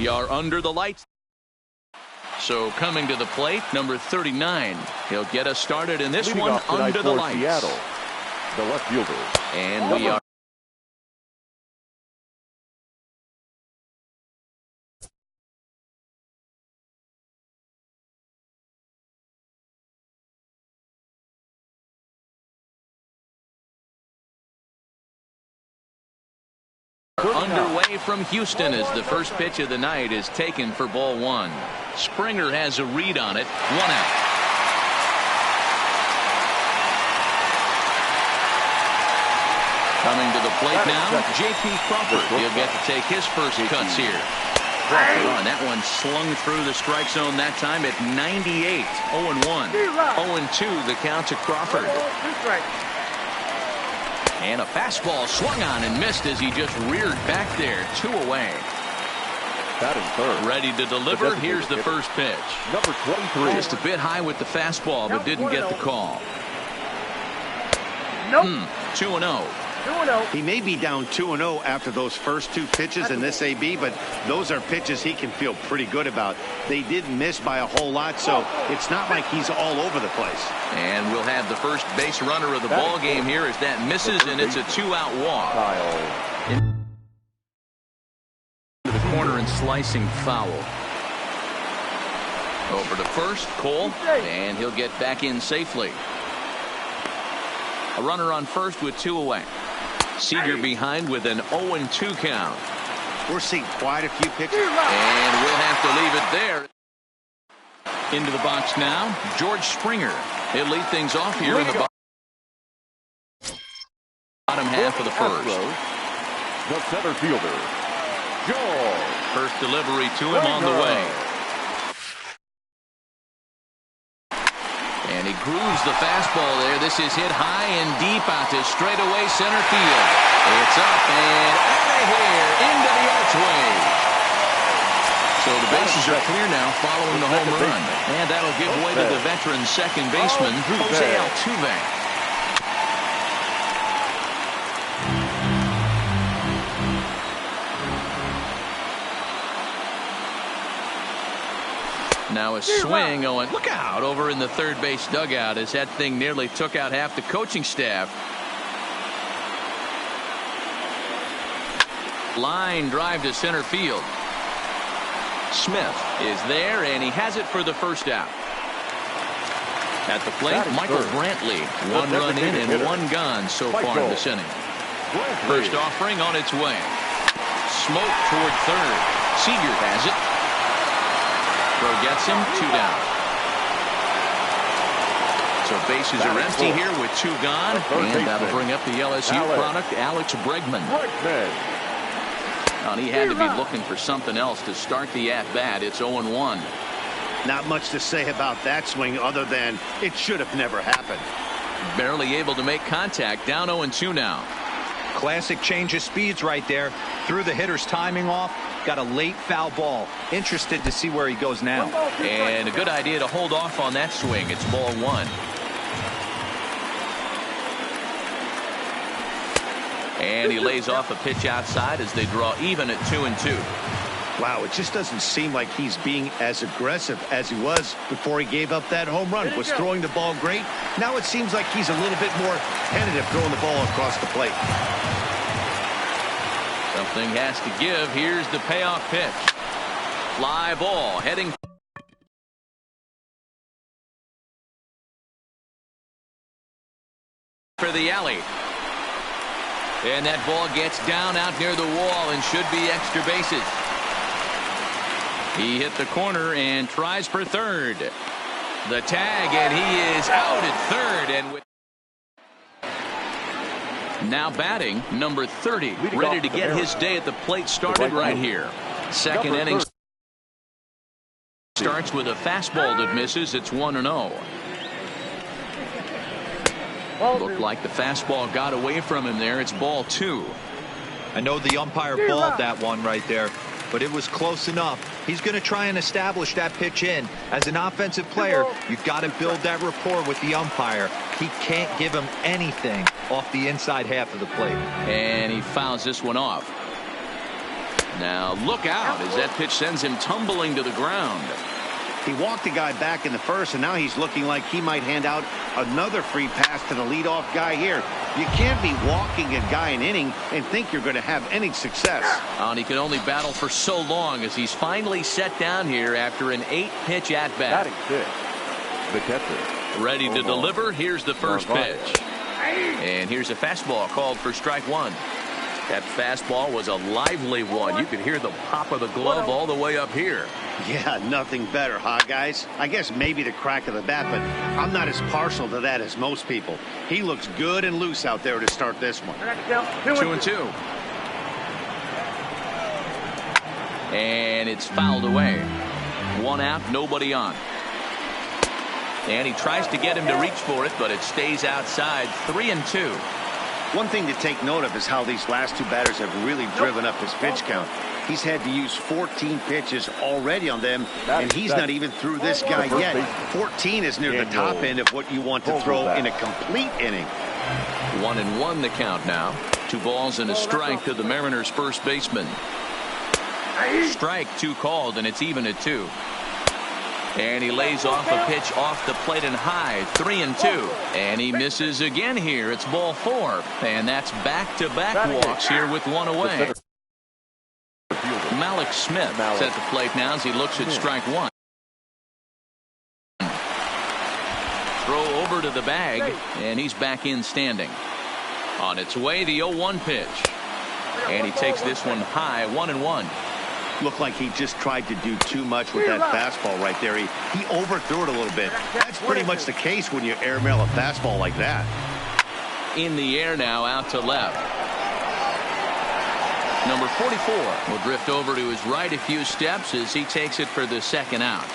We are under the lights. So coming to the plate, number 39. He'll get us started in this Leading one under the lights. Seattle, the left fielder. And we are underway from Houston as the first pitch of the night is taken for ball one. Springer has a read on it. 1 out. Coming to the plate now, J.P. Crawford. He'll get to take his first cuts here. Oh, and that one slung through the strike zone that time at 98. 0-1. 0-2 the count to Crawford. And a fastball swung on and missed as he just reared back there. 2 away. Batting third. Ready to deliver. Here's the first pitch. Number 23. Just a bit high with the fastball, but didn't get the call. Nope. 2-0. He may be down 2-0 after those first 2 pitches in this AB, but those are pitches he can feel pretty good about. They did miss by a whole lot, so it's not like he's all over the place. And we'll have the first base runner of the ball game here as that misses, and it's a 2-out walk. Into the corner and slicing foul. Over to first, Cole, and he'll get back in safely. A runner on first with 2 away. Seager behind with an 0-2 count. We're seeing quite a few pitches. And we'll have to leave it there. Into the box now, George Springer. He'll lead things off here in the bottom half of the first. The center fielder, George. First delivery to him on the way. And he grooves the fastball there. This is hit high and deep out to straightaway center field. It's up and out of here into the archway. So the bases are clear now following the home run. And that'll give way to the veteran second baseman, Jose Altuve. Now a swing going, look out, over in the third base dugout as that thing nearly took out half the coaching staff. Line drive to center field. Smith is there, and he has it for the first out. At the plate, Michael Brantley. 1 run in and 1 gone so far in this inning. First offering on its way. Smoke toward third. Seager has it. Throw gets him, 2 down. So bases are empty here with 2 gone, and that'll bring up the LSU product, Alex Bregman. And he had to be looking for something else to start the at-bat. It's 0-1. Not much to say about that swing other than it should have never happened. Barely able to make contact, down 0-2 now. Classic change of speeds right there. Threw the hitter's timing off. Got a late foul ball. Interested to see where he goes now. And a good idea to hold off on that swing. It's ball 1. And he lays off a pitch outside as they draw even at 2-2. Wow, it just doesn't seem like he's being as aggressive as he was before he gave up that home run. Was throwing the ball great. Now it seems like he's a little bit more tentative throwing the ball across the plate. Something has to give. Here's the payoff pitch. Fly ball heading for the alley. And that ball gets down out near the wall and should be extra bases. He hit the corner and tries for third. The tag, and he is out at third. And with now batting, number 30, ready to get his day at the plate started right here. Second inning starts with a fastball that misses. It's 1-0. Looked like the fastball got away from him there. It's ball 2. I know the umpire balled that one right there, but it was close enough. He's going to try and establish that pitch in. As an offensive player, you've got to build that rapport with the umpire. He can't give him anything off the inside half of the plate. And he fouls this one off. Now look out as that pitch sends him tumbling to the ground. He walked the guy back in the first, and now he's looking like he might hand out another free pass to the leadoff guy here. You can't be walking a guy an inning and think you're going to have any success. And he can only battle for so long as he's finally set down here after an 8-pitch at-bat. Batting fifth, the catcher. Ready to deliver. Here's the first pitch. And here's a fastball called for strike one. That fastball was a lively one. You could hear the pop of the glove all the way up here. Yeah, nothing better, huh, guys? I guess maybe the crack of the bat, but I'm not as partial to that as most people. He looks good and loose out there to start this one. 2-2. And it's fouled away. One out, nobody on. And he tries to get him to reach for it, but it stays outside. 3-2. One thing to take note of is how these last two batters have really driven up his pitch count. He's had to use 14 pitches already on them, and he's not even through this guy yet. 14 is near the top end of what you want to throw in a complete inning. 1-1 the count now. 2 balls and a strike to the Mariners' first baseman. Strike 2 called, and it's even at 2. And he lays off a pitch off the plate and high. 3-2. And he misses again here. It's ball 4. And that's back-to-back walks here with one away. Malik Smith is at the plate now as he looks at strike one. Throw over to the bag, and he's back in standing. On its way, the 0-1 pitch. And he takes this one high, 1-1. Looked like he just tried to do too much with that fastball right there. He overthrew it a little bit. That's pretty much the case when you airmail a fastball like that. In the air now, out to left. Number 44 will drift over to his right a few steps as he takes it for the second out.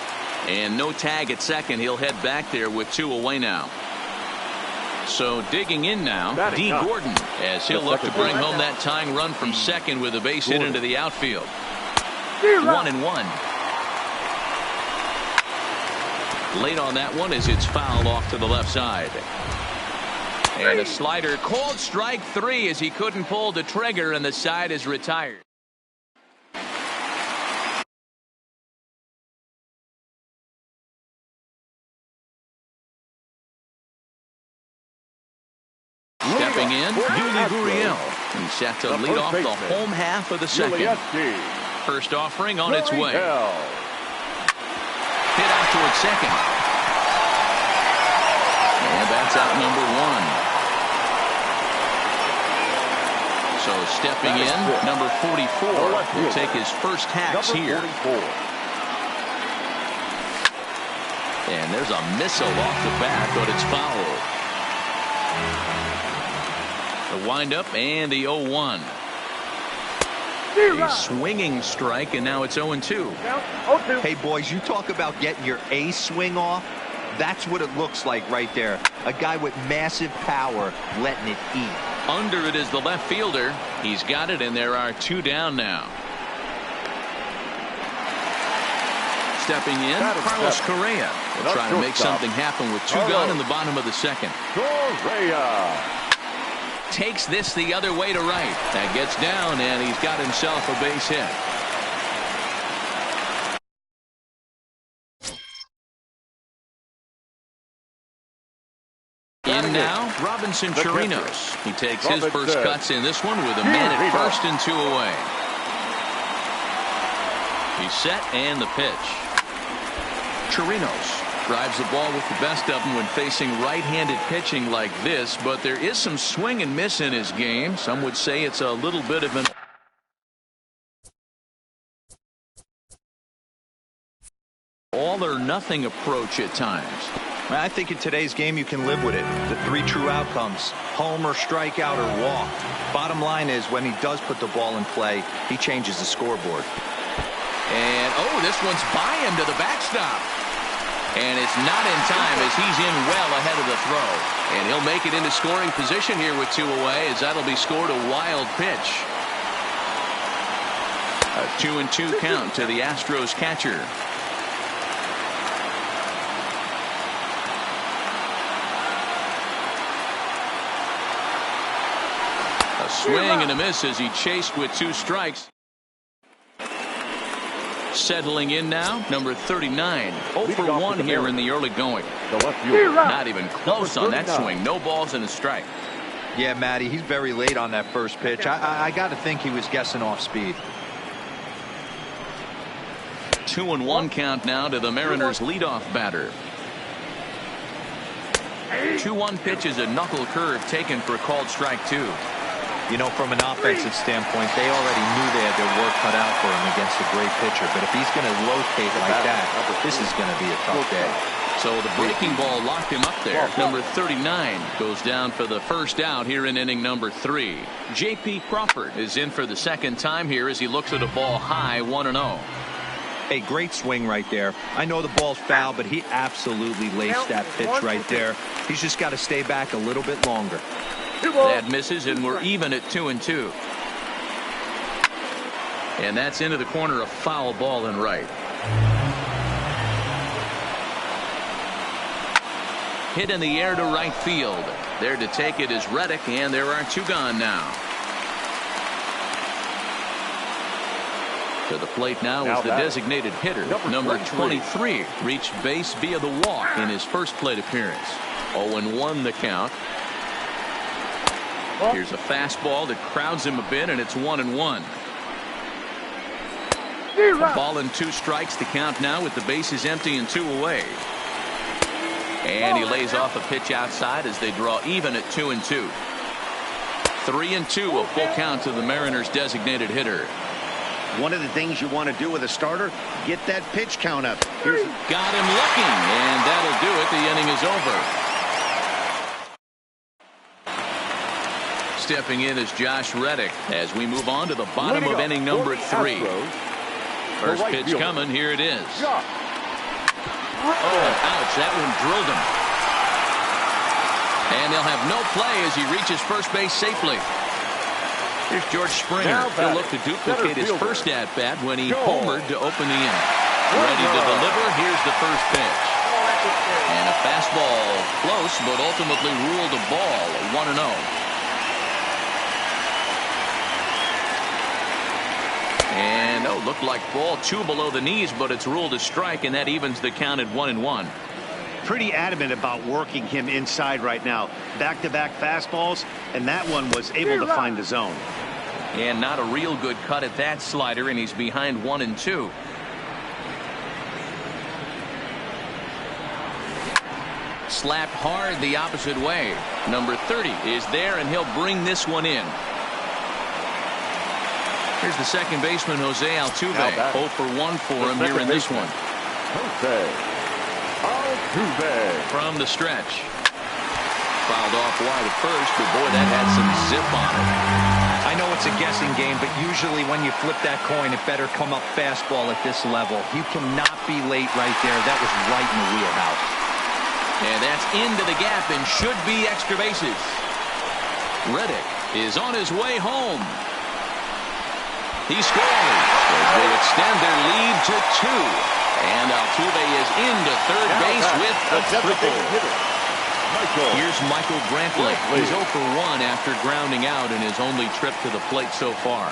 And no tag at second. He'll head back there with 2 away now. So digging in now, D. Gordon, as he'll look to bring home that tying run from second with a base hit into the outfield. 1-1. Late on that one as it's fouled off to the left side. And a slider called strike 3 as he couldn't pull the trigger, and the side is retired. Stepping in, Yuli Gurriel. He's set to lead off the home half of the second. First offering on its way. Hit out towards second. And that's out number 1. So stepping in, number 44 will take his first hacks here. And there's a missile off the bat, but it's foul. The windup and the 0-1. A swinging strike, and now it's 0-2. Hey, boys, you talk about getting your A swing off. That's what it looks like right there. A guy with massive power letting it eat. Under it is the left fielder. He's got it, and there are 2 down now. Stepping in, Carlos Correa will try to make something happen with 2 gone in the bottom of the second. Correa takes this the other way to right. That gets down, and he's got himself a base hit. In now, Robinson Chirinos. He takes his first cuts in this one with a man at first and 2 away. He's set, and the pitch. Chirinos drives the ball with the best of them when facing right-handed pitching like this, but there is some swing and miss in his game. Some would say it's a little bit of an all-or-nothing approach at times. I think in today's game you can live with it. The 3 true outcomes: home or strikeout or walk. Bottom line is, when he does put the ball in play, he changes the scoreboard. And this one's by him to the backstop. And it's not in time as he's in well ahead of the throw. And he'll make it into scoring position here with 2 away, as that'll be scored a wild pitch. A 2-2 count to the Astros catcher. A swing and a miss as he chased with 2 strikes. Settling in now, number 39. 0 for 1 here in the early going. Not even close on that swing. No balls and a strike. Yeah, Matty, he's very late on that first pitch. I got to think he was guessing off speed. 2-1 count now to the Mariners' leadoff batter. 2-1 pitch is a knuckle curve taken for a called strike 2. You know, from an offensive standpoint, they already knew they had their work cut out for him against a great pitcher. But if he's going to rotate like that, this is going to be a tough day. So the breaking ball locked him up there. Number 39 goes down for the first out here in inning number 3. J.P. Crawford is in for the second time here as he looks at a ball high 1-0. A great swing right there. I know the ball's foul, but he absolutely laced that pitch right there. He's just got to stay back a little bit longer. That misses, and we're even at 2-2. And that's into the corner, a foul ball and right. Hit in the air to right field. There to take it is Reddick, and there are 2 gone now. To the plate now is the designated hitter, number 23, reached base via the walk in his first plate appearance. 0-1 the count. Here's a fastball that crowds him a bit, and it's 1-1. Ball and 2 strikes to count now with the bases empty and 2 away. And he lays off a pitch outside as they draw even at 2-2. 3-2, a full count to the Mariners' designated hitter. One of the things you want to do with a starter, get that pitch count up. Got him looking, and that'll do it. The inning is over. Stepping in is Josh Reddick as we move on to the bottom of inning number 3. First pitch coming. Here it is. Oh, ouch. That one drilled him. And they'll have no play as he reaches first base safely. Here's George Springer. He'll look to duplicate his first at-bat when he homered to open the inning. Ready to deliver. Here's the first pitch. And a fastball close, but ultimately ruled a ball. 1-0. And looked like ball 2 below the knees, but it's ruled a strike, and that evens the count at 1-1. Pretty adamant about working him inside right now. Back-to-back fastballs, and that one was able to find the zone. And not a real good cut at that slider, and he's behind 1-2. Slapped hard the opposite way. Number 30 is there, and he'll bring this one in. Here's the second baseman, Jose Altuve. 0 for 1 for him here in this one. Jose Altuve. From the stretch. Fouled off wide at first, but boy, that had some zip on it. I know it's a guessing game, but usually when you flip that coin, it better come up fastball at this level. You cannot be late right there. That was right in the wheelhouse. And that's into the gap and should be extra bases. Reddick is on his way home. He scores as they extend their lead to 2. And Altuve is into third base with a triple. Here's Michael Brantley. He's 0 for 1 after grounding out in his only trip to the plate so far.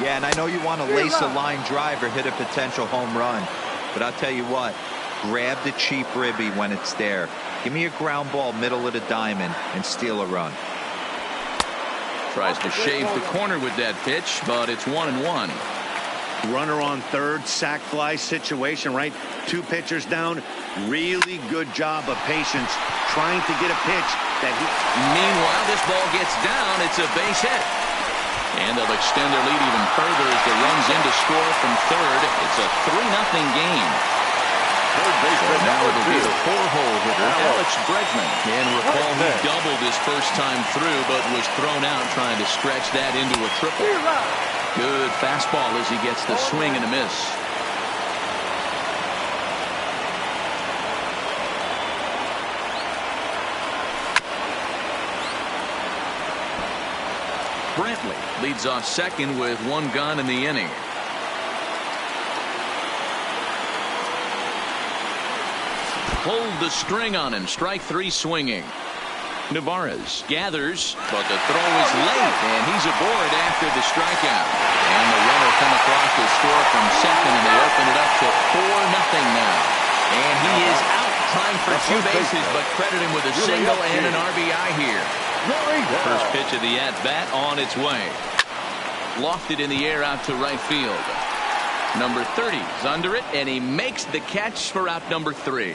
Yeah, and I know you want to lace a line drive or hit a potential home run. But I'll tell you what, grab the cheap ribby when it's there. Give me a ground ball middle of the diamond and steal a run. Tries to shave the corner with that pitch, but it's 1-1. Runner on third, sac fly situation, right? 2 pitchers down. Really good job of patience trying to get a pitch that he... Meanwhile, this ball gets down. It's a base hit. And they'll extend their lead even further as the runs in to score from third. It's a 3-0 game. So now it'll be the 4-hole hitter, Alex Bregman. And recall he doubled his first time through, but was thrown out trying to stretch that into a triple. Good fastball as he gets the swing and a miss. Brantley leads off second with 1 gone in the inning. Pulled the string on him. Strike 3 swinging. Navarez gathers, but the throw is late, and he's aboard after the strikeout. And the runner come across as score from second, and they open it up to 4-0 now. And he is out trying for 2 bases, but credit him with a single and an RBI here. First pitch of the at-bat on its way. Lofted in the air out to right field. Number 30 is under it, and he makes the catch for out number 3.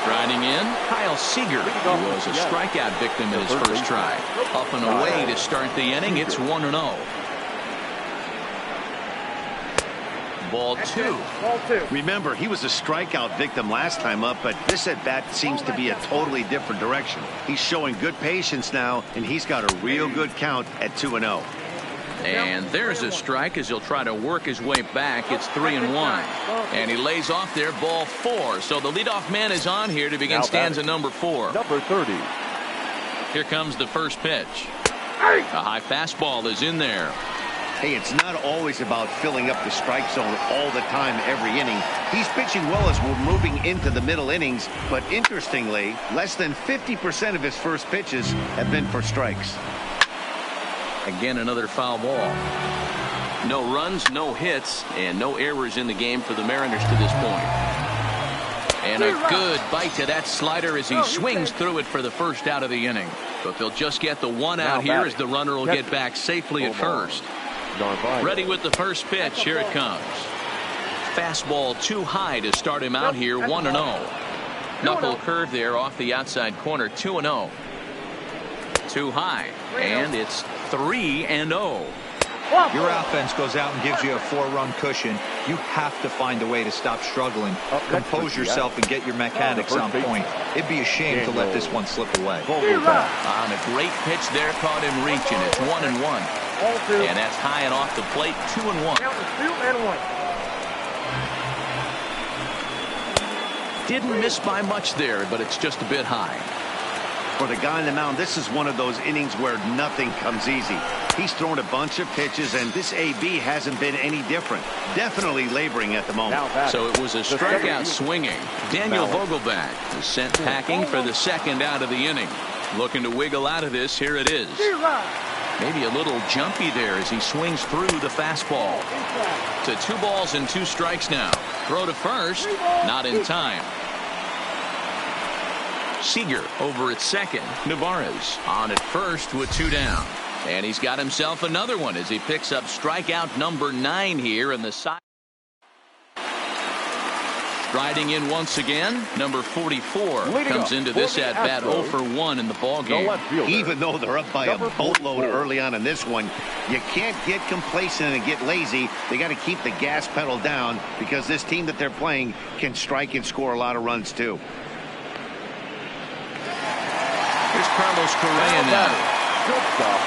Striding in, Kyle Seager, who was a strikeout victim in his first try. Up and away to start the inning. It's 1-0. Ball 2. Remember, he was a strikeout victim last time up, but this at-bat seems to be a totally different direction. He's showing good patience now, and he's got a real good count at 2-0. And there's a strike as he'll try to work his way back. It's 3-1. And he lays off there, ball 4. So the leadoff man is on here to begin stanza number 4. Number 30. Here comes the first pitch. A high fastball is in there. Hey, it's not always about filling up the strike zone all the time every inning. He's pitching well as we're moving into the middle innings, but interestingly, less than 50% of his first pitches have been for strikes. Again, another foul ball. No runs, no hits, and no errors in the game for the Mariners to this point. And a good bite to that slider as he swings through it for the first out of the inning. But they'll just get the one out here as the runner will get back safely at first. Ready with the first pitch. Here it comes. Fastball too high to start him out here. 1-0. Knuckle curve there off the outside corner. 2-0. Too high, and it's 3-0. Your offense goes out and gives you a 4-run cushion. You have to find a way to stop struggling. Compose yourself and get your mechanics on point. It'd be a shame to let this one slip away. On a great pitch there, caught him reaching. It's 1-1. And that's high and off the plate. 2-1. Didn't miss by much there, but it's just a bit high. For the guy on the mound, this is one of those innings where nothing comes easy. He's thrown a bunch of pitches, and this AB hasn't been any different. Definitely laboring at the moment. So it was a strikeout swinging. Daniel Vogelback is sent packing for the second out of the inning. Looking to wiggle out of this. Here it is. Maybe a little jumpy there as he swings through the fastball. To 2 balls and 2 strikes now. Throw to first. Not in time. Seager over at second. Navarez on at first with 2 down. And he's got himself another one as he picks up strikeout number 9 here in the side. Striding in once again, number 44 comes into this at bat 0 for 1 in the ball game. Even though they're up by a boatload early on in this one, you can't get complacent and get lazy. They got to keep the gas pedal down because this team that they're playing can strike and score a lot of runs too. Here's Carlos Correa now. Good stop.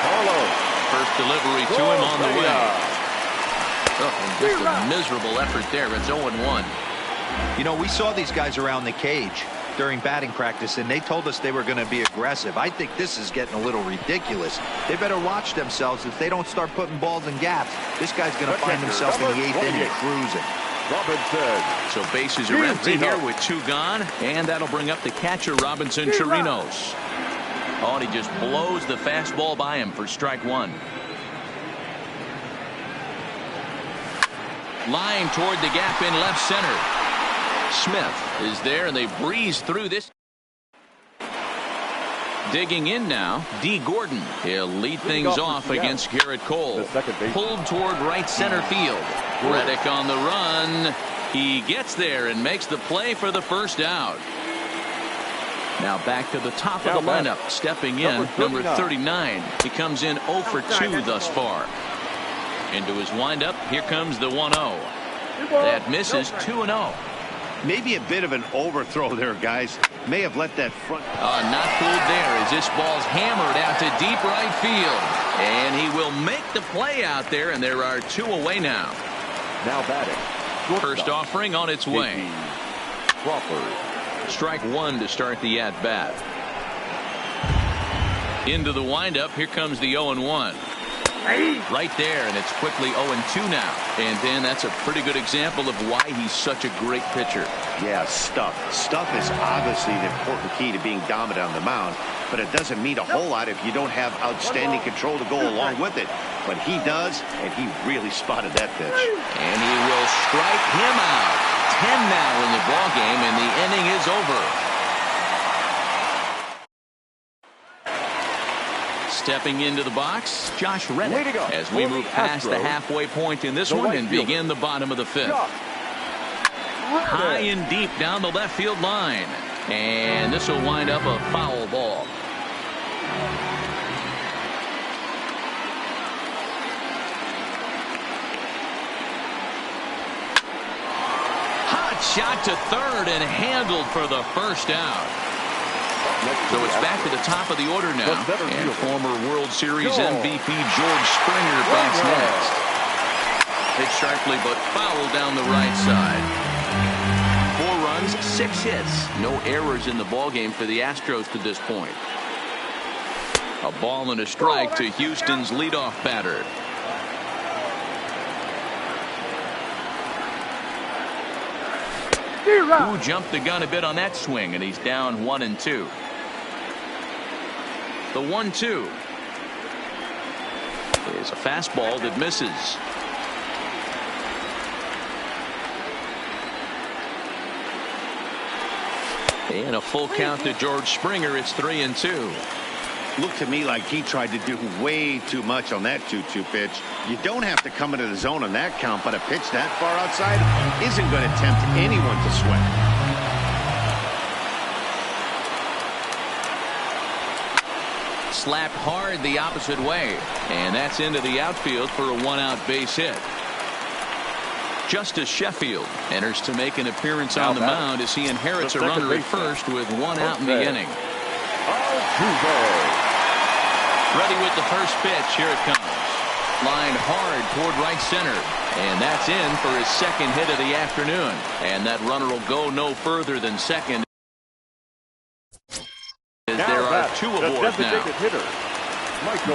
Carlos. First delivery to him on the way. Oh, and just a miserable effort there. It's 0-1. You know, we saw these guys around the cage during batting practice, and they told us they were going to be aggressive. I think this is getting a little ridiculous. They better watch themselves if they don't start putting balls in gaps. This guy's going to find himself in the 8th inning cruising. Robinson. So bases are empty here with 2 gone, and that'll bring up the catcher, Robinson Chirinos. Oh, and he just blows the fastball by him for strike 1. Line toward the gap in left center. Smith is there, and they breeze through this. Digging in now, D. Gordon. He'll lead things off against Garrett Cole. Pulled toward right center field. Reddick on the run. He gets there and makes the play for the first out. Now back to the top of the lineup. Stepping in, number 39. He comes in 0 for 2 thus far. Into his windup, here comes the 1-0. That misses. 2-0. Maybe a bit of an overthrow there, guys. May have let that front. Not fooled there as this ball's hammered out to deep right field. And he will make the play out there, and there are 2 away now. Now batting. First offering on its way. Crawford. Strike 1 to start the at-bat. Into the windup. Here comes the 0-1. Right there, and it's quickly 0-2 now. And then that's a pretty good example of why he's such a great pitcher. Yeah, stuff. Stuff is obviously the important key to being dominant on the mound, but it doesn't mean a whole lot if you don't have outstanding control to go along with it. But he does, and he really spotted that pitch. And he will strike him out. 10 now in the ballgame, and the inning is over. Stepping into the box, Josh Reddick, as we move past the halfway point in this one and begin the bottom of the fifth. High and deep down the left field line. And this will wind up a foul ball. Hot shot to third and handled for the first out. So it's back to the top of the order now, and former World Series MVP George Springer bats next. Hit sharply but foul down the right side. 4 runs, 6 hits, no errors in the ballgame for the Astros to this point. A ball and a strike to Houston's leadoff batter. Who jumped the gun a bit on that swing, and he's down 1-2. The 1-2 is a fastball that misses. And a full count to George Springer. It's 3-2. Looked to me like he tried to do way too much on that 2-2 pitch. You don't have to come into the zone on that count, but a pitch that far outside isn't going to tempt anyone to sweat. Slapped hard the opposite way, and that's into the outfield for a 1-out base hit. Justice Sheffield enters to make an appearance on the mound as he inherits a runner at first with 1 out in the inning. Ready with the first pitch. Here it comes. Lined hard toward right center, and that's in for his second hit of the afternoon, and that runner will go no further than second. There are 2 aboard now.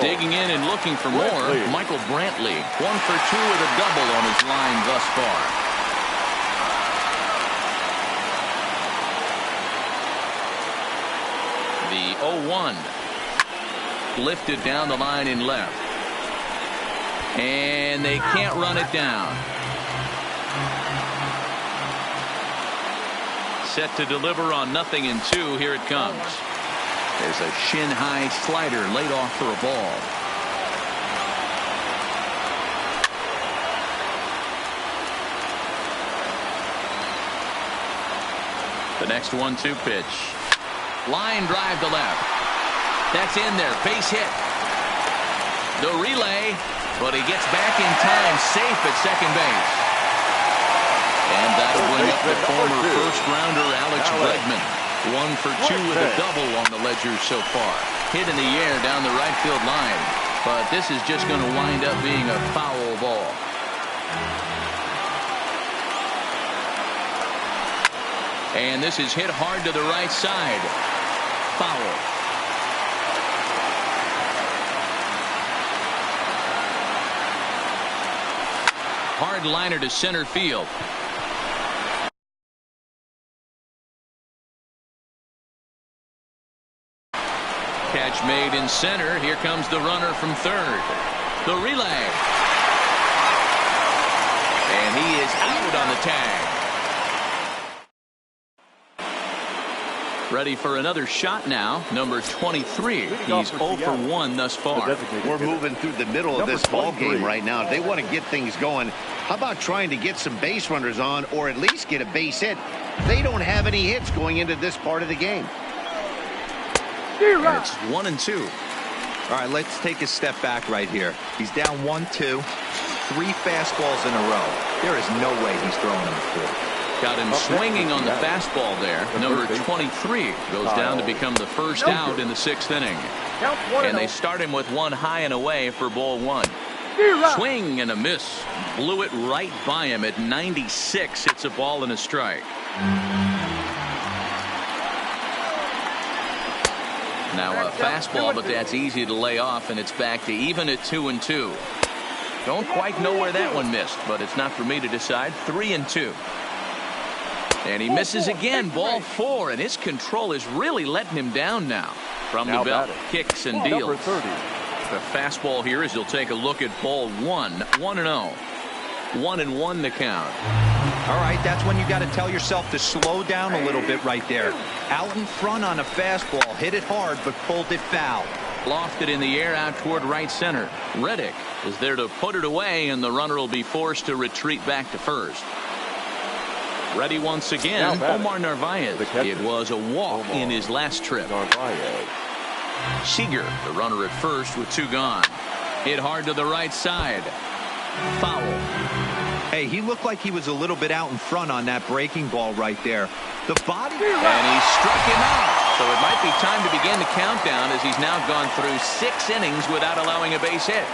Digging in and looking for more, Michael Brantley. 1 for 2 with a double on his line thus far. The 0-1. Lifted down the line in left. And they can't run it down. Set to deliver on 0-2. Here it comes. There's a shin-high slider laid off for a ball. The next 1-2 pitch. Line drive to left. That's in there. Base hit. The relay, but he gets back in time, safe at second base. And that'll bring up the former first-rounder Alex Bregman. 1 for 2 with a double on the ledger so far. Hit in the air down the right field line. But this is just going to wind up being a foul ball. And this is hit hard to the right side. Foul. Hard liner to center field. Catch made in center. Here comes the runner from third. The relay. And he is out on the tag. Ready for another shot now. Number 23. He's 0 for 1 thus far. We're moving through the middle of this ball game right now. They want to get things going. How about trying to get some base runners on, or at least get a base hit? They don't have any hits going into this part of the game. And it's 1-2. All right, let's take a step back right here. He's down 1-2. 3 fastballs in a row. There is no way he's throwing them full. Got him swinging on the fastball there. Number 23 goes down to become the first out in the 6th inning. And they start him with 1 high and away for ball 1. Swing and a miss. Blew it right by him at 96. It's a ball and a strike. Now a fastball, but that's easy to lay off, and it's back to even at 2-2. Don't quite know where that one missed, but it's not for me to decide. 3-2. And he misses again. Ball 4, and his control is really letting him down now. From the belt, kicks and deals. The fastball here as he'll take a look at ball 1. 1-0. 1-1 the count. All right, that's when you got to tell yourself to slow down a little bit right there. Out in front on a fastball, hit it hard, but pulled it foul. Lofted in the air out toward right center. Reddick is there to put it away, and the runner will be forced to retreat back to first. Ready once again, Omar Narvaez. It was a walk in his last trip. Seager, the runner at first with 2 gone. Hit hard to the right side. Foul. Hey, he looked like he was a little bit out in front on that breaking ball right there. The body. And he struck him out. So it might be time to begin the countdown as he's now gone through 6 innings without allowing a base hit.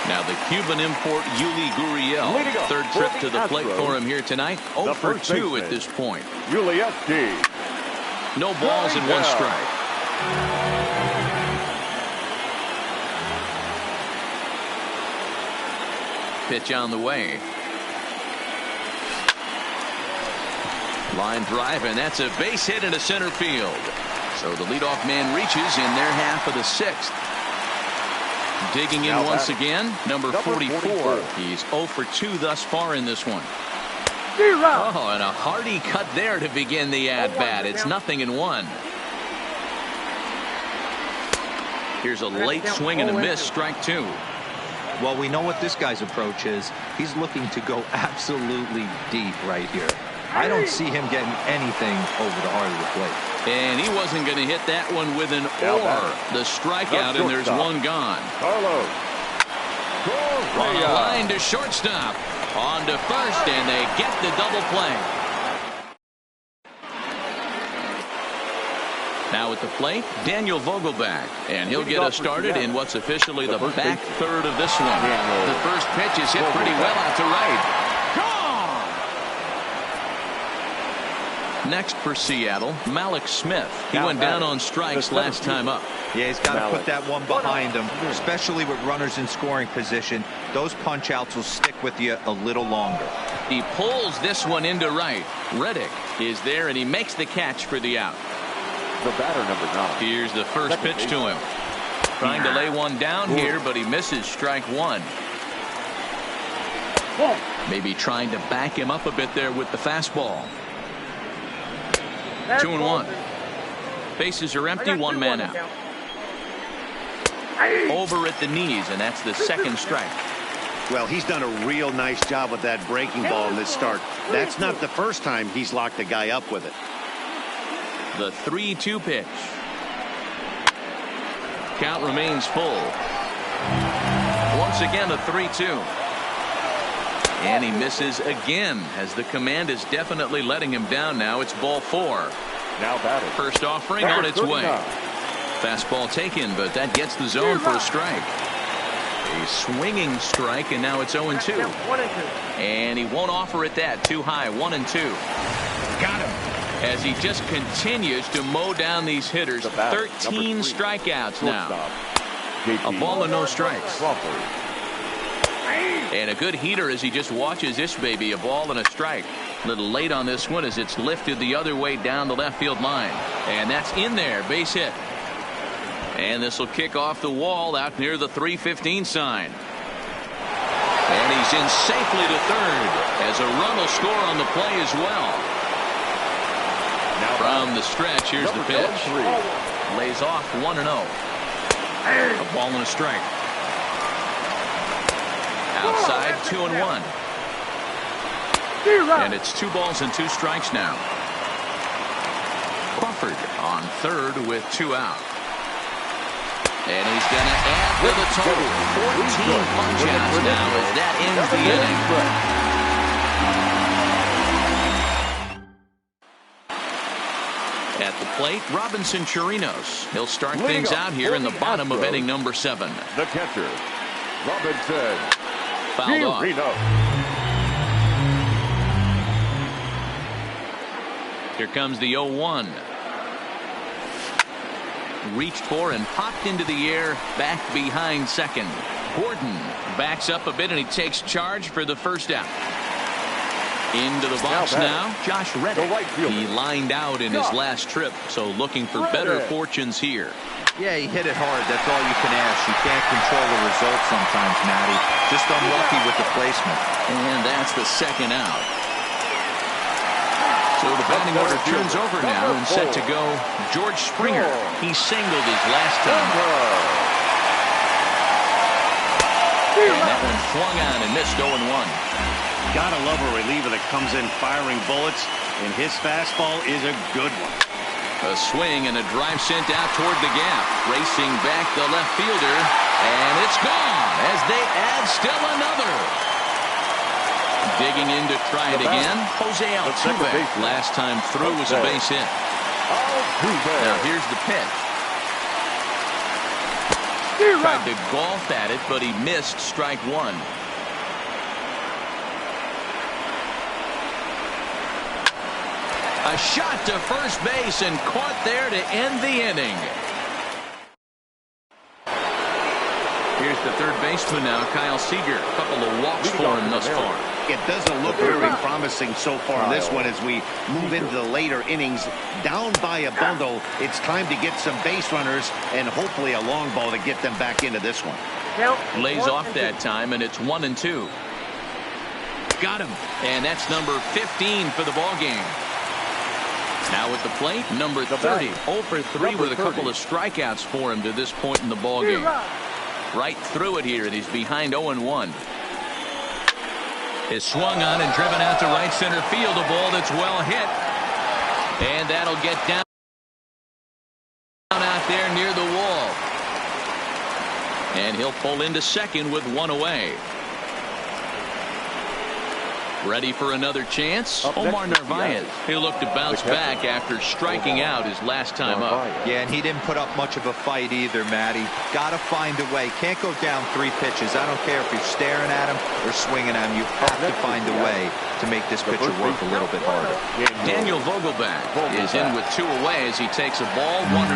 Now the Cuban import Yuli Gurriel. 3rd trip to the plate for him here tonight. 0 for 2 at this point. Yuli. No balls and 1 strike. Pitch on the way. Line drive, and that's a base hit into center field. So the leadoff man reaches in their half of the 6th. Digging in once again, number 44. He's 0 for 2 thus far in this one. Oh, and a hearty cut there to begin the at-bat. It's 0-1. Here's a late swing and a miss, strike 2. Well, we know what this guy's approach is. He's looking to go absolutely deep right here. I don't see him getting anything over the heart of the plate. And he wasn't going to hit that one with an or. The strikeout, and there's 1 gone. On a line to shortstop. On to first, and they get the double play. Now at the plate, Daniel Vogelbach, and he'll get us started in what's officially the back third of this one. The first pitch is hit pretty well out to right. Next for Seattle, Malik Smith. He went down on strikes last time up. Yeah, he's got to put that one behind him, especially with runners in scoring position. Those punch outs will stick with you a little longer. He pulls this one into right. Reddick is there, and he makes the catch for the out. The batter, number 9. Here's the first pitch to him. Trying to lay one down here, but he misses strike 1. Maybe trying to back him up a bit there with the fastball. 2-1. Bases are empty, 1 man out. Over at the knees, and that's the 2nd strike. Well, he's done a real nice job with that breaking ball in this start. That's not the first time he's locked a guy up with it. The 3-2 pitch. Count remains full. Once again, a 3-2. And he misses again as the command is definitely letting him down now. It's ball 4. Now batting. First offering on its way. Fastball taken, but that gets the zone for a strike. A swinging strike, and now it's 0-2. And he won't offer it that. Too high. 1-2. Got him. As he just continues to mow down these hitters. 13 strikeouts now. A ball and no strikes. And a good heater as he just watches this baby. A ball and a strike. A little late on this one as it's lifted the other way down the left field line. And that's in there. Base hit. And this will kick off the wall out near the 315 sign. And he's in safely to third as a run will score on the play as well. Now from the stretch, here's the pitch. Lays off 1-0. A ball and a strike. Outside 2-1. And it's 2 balls and 2 strikes now. Crawford on third with 2 out. And he's going to add to the total. 14 punch-outs now as that ends the inning. At the plate, Robinson Chirinos. He'll start things out here in the bottom of inning number 7. The catcher, Robinson. Fouled off. Here comes the 0-1. Reached for and popped into the air, back behind second. Gordon backs up a bit and he takes charge for the first out. Into the box now, Josh Reddick. He lined out in his last trip, so looking for better fortunes here. Yeah, he hit it hard. That's all you can ask. You can't control the result sometimes, Matty. Just unlucky with the placement. And that's the second out. So the batting order turns over now and set to go George Springer. He singled his last time. And that one swung on and missed 0-1. Gotta love a reliever that comes in firing bullets, and his fastball is a good one. A swing and a drive sent out toward the gap. Racing back the left fielder, and it's gone as they add still another. Digging in to try it again, Jose Altuve. Last time through was a base hit. Now here's the pitch. Tried to golf at it, but he missed strike one. A shot to first base and caught there to end the inning. Here's the third baseman now, Kyle Seager. A couple of walks for him thus far. It doesn't look very promising so far in this one as we move into the later innings. Down by a bundle, it's time to get some base runners and hopefully a long ball to get them back into this one. Lays off that time, and it's 1-2. Got him. And that's number 15 for the ball game. Now at the plate, number 30. 0 for 3 with a couple of strikeouts for him to this point in the ball game. Right through it here, and he's behind 0-1. Is swung on and driven out to right center field. A ball that's well hit. And that'll get down out there near the wall. And he'll pull into second with one away. Ready for another chance? Omar Narvaez. He'll look to bounce back after striking out his last time up. Yeah, and he didn't put up much of a fight either, Matty. Got to find a way. Can't go down 3 pitches. I don't care if you're staring at him or swinging at him. You have to find a way to make this pitcher work a little bit harder. Daniel Vogelbach is in with 2 away as he takes a ball 1-0.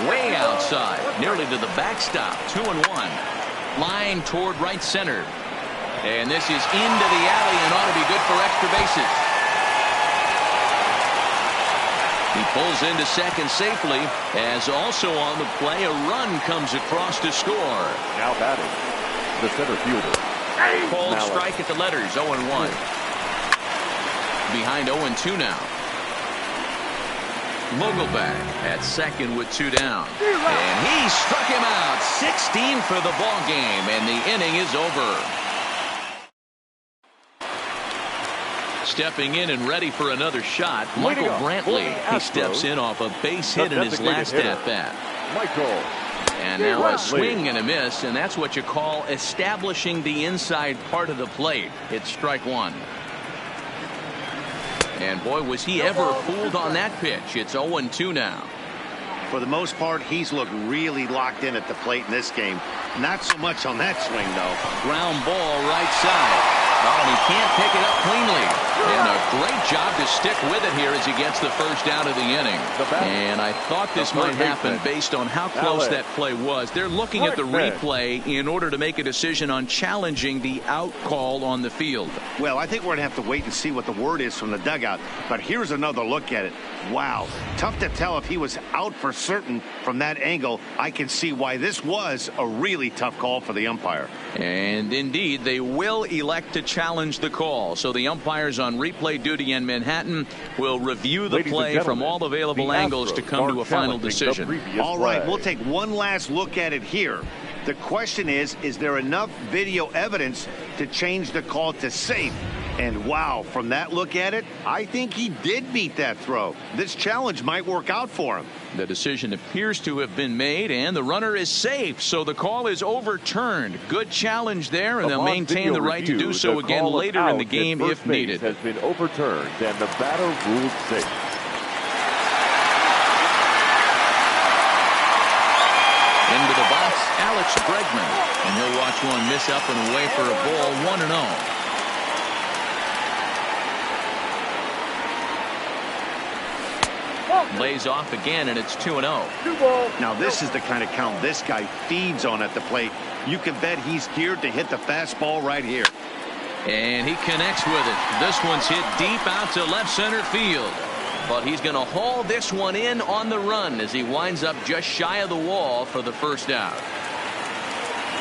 Way outside, nearly to the backstop. 2-1. Line toward right center. And this is into the alley and ought to be good for extra bases. He pulls into second safely, as also on the play a run comes across to score. Now batting, the center fielder. Called strike at the letters, 0-1. Behind 0-2 now. Vogelbach at second with 2 down. And he struck him out. 16 for the ball game, and the inning is over. Stepping in and ready for another shot, Michael Brantley. He steps in off a base hit in his last at-bat. And now a swing and a miss, and that's what you call establishing the inside part of the plate. It's strike one. And boy, was he ever fooled on that pitch. It's 0-2 now. For the most part, he's looked really locked in at the plate in this game. Not so much on that swing, though. Ground ball right side. Oh, and he can't pick it up cleanly. And a great job to stick with it here as he gets the first out of the inning. And I thought this might happen based on how close that play was. They're looking at the replay in order to make a decision on challenging the out call on the field. Well, I think we're going to have to wait and see what the word is from the dugout. But here's another look at it. Wow. Tough to tell if he was out for certain from that angle. I can see why this was a really tough call for the umpire. And indeed, they will elect to challenge the call. So the umpires on replay duty in Manhattan will review the play from all available angles to come to a final decision. All right, we'll take one last look at it here. The question is there enough video evidence to change the call to safe? And wow, from that look at it, I think he did beat that throw. This challenge might work out for him. The decision appears to have been made, and the runner is safe, so the call is overturned. Good challenge there, and they'll maintain the right to do so again later in the game if needed. Has been overturned, and the batter ruled safe. Into the box, Alex Bregman, and he'll watch one miss up and away for a ball, 1-0. Lays off again, and it's 2-0. Now this is the kind of count this guy feeds on at the plate. You can bet he's geared to hit the fastball right here. And he connects with it. This one's hit deep out to left center field. But he's going to haul this one in on the run as he winds up just shy of the wall for the first out.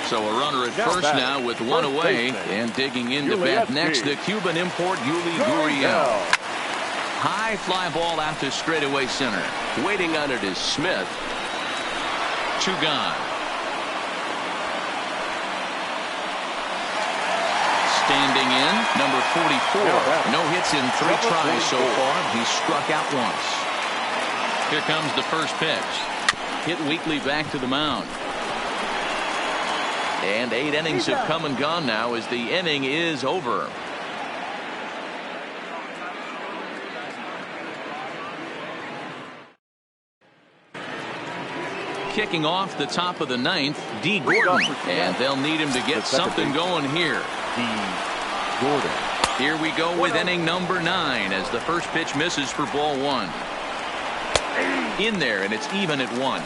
So a runner at first now with one away, and digging in to bat next, the Cuban import Yuli Gurriel. High fly ball out to straightaway center. Waiting on it is Smith. 2 gone. Standing in, number 44. No hits in 3 tries so far. He's struck out once. Here comes the first pitch. Hit weakly back to the mound. And 8 innings have come and gone now as the inning is over. Kicking off the top of the 9th, D. Gordon. And they'll need him to get something going here. D. Gordon. Here we go with inning number 9 as the first pitch misses for ball 1. In there, and it's even at 1.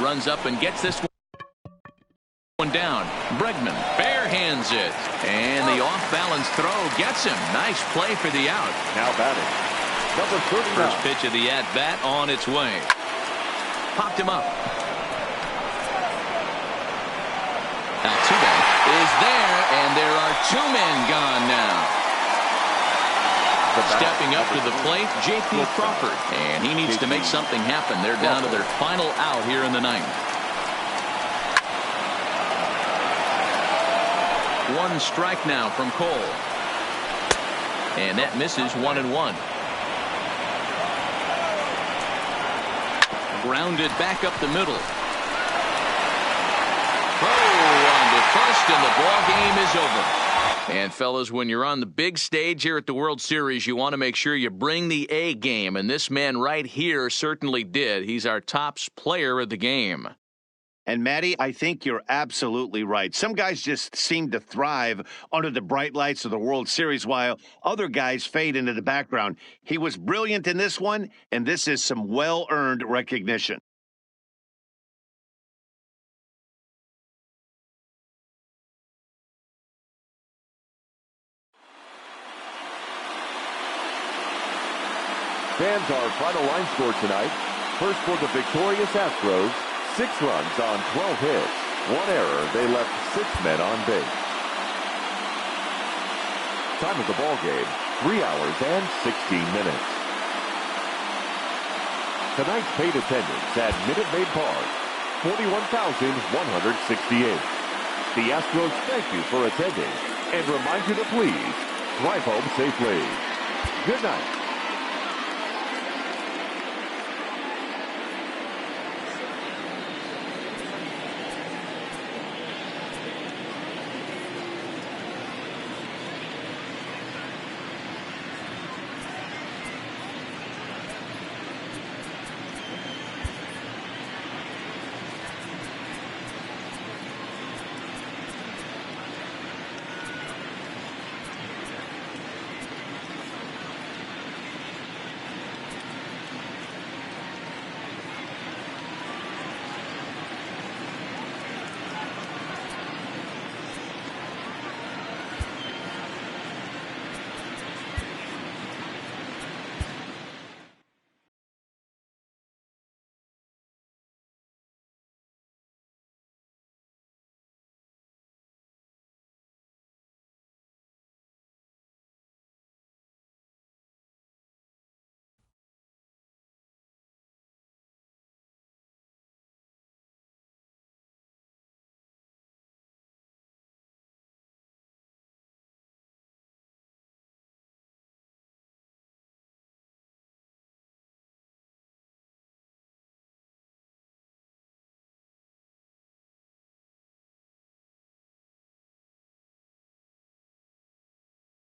Runs up and gets this one down. Bregman barehands it. And the off-balance throw gets him. Nice play for the out. Now batting, number 39. First pitch of the at-bat on its way. Popped him up. Altuve is there, and there are 2 men gone now. Stepping up to the plate, J.P. Crawford. And he needs to make something happen. They're down to their final out here in the 9th. 1 strike now from Cole. And that misses 1-1. Grounded back up the middle. On to first, and the ball game is over. And fellas, when you're on the big stage here at the World Series, you want to make sure you bring the A game, and this man right here certainly did. He's our top player of the game. And Matty, I think you're absolutely right. Some guys just seem to thrive under the bright lights of the World Series, while other guys fade into the background. He was brilliant in this one, and this is some well-earned recognition. Fans, our final line score tonight. First for the victorious Astros, 6 runs on 12 hits. 1 error. They left 6 men on base. Time of the ball game, 3 hours and 16 minutes. Tonight's paid attendance at Minute Maid Park, 41,168. The Astros thank you for attending and remind you to please drive home safely. Good night.